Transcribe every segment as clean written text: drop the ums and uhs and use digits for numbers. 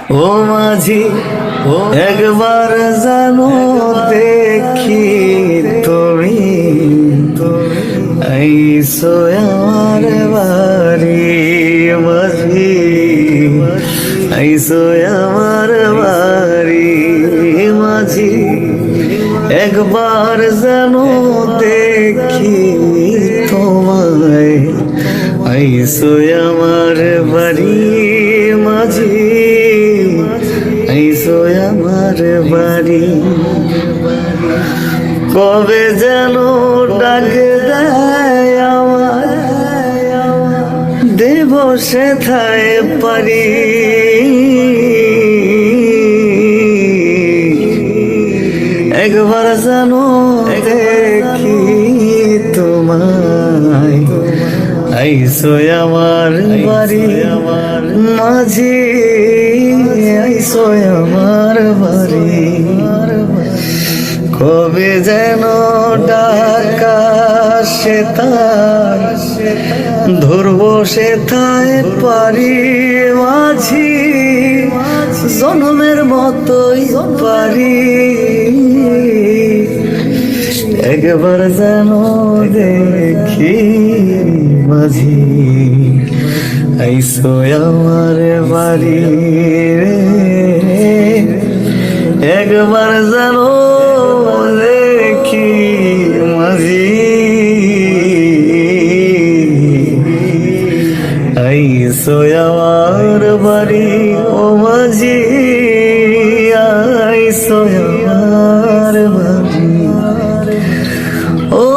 ও মাঝি একবার জানো দেখি তুমি আইসো আমার বাড়ি মাঝি আইসো আমার বাড়ি মাঝি একবার জানো দেখি তোমায় আইসো আমার বাড়ি মাঝি আইসো আমার বাড়ি কবে যেন ডাক দেয় আমার দেব সেথায় পারি একবার জানো দেখি তোমায় আইসো আমার বাড়ি মাঝি আইসো আমার বাড়ি কবে যেন ডাকা সেতার ধরবো সেথায় পারি মাঝি জনমের মতোই পারি একবার যেন দেখি মাঝি আইসো আমার বাড়ি একবার যেন দেখি মাঝি আইসো আমার বাড়ি ও মাঝি আইসো আমার বাড়ি ও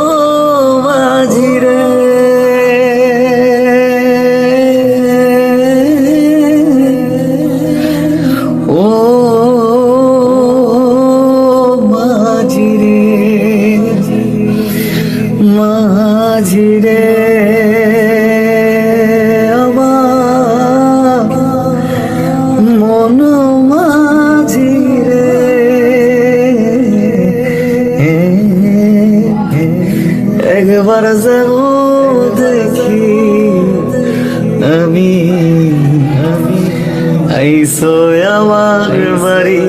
মাঝি রে ও মাঝি রে মাঝি রে মন মাঝি রে একবার যাব দেখি আমি আইসো আমার বাড়ি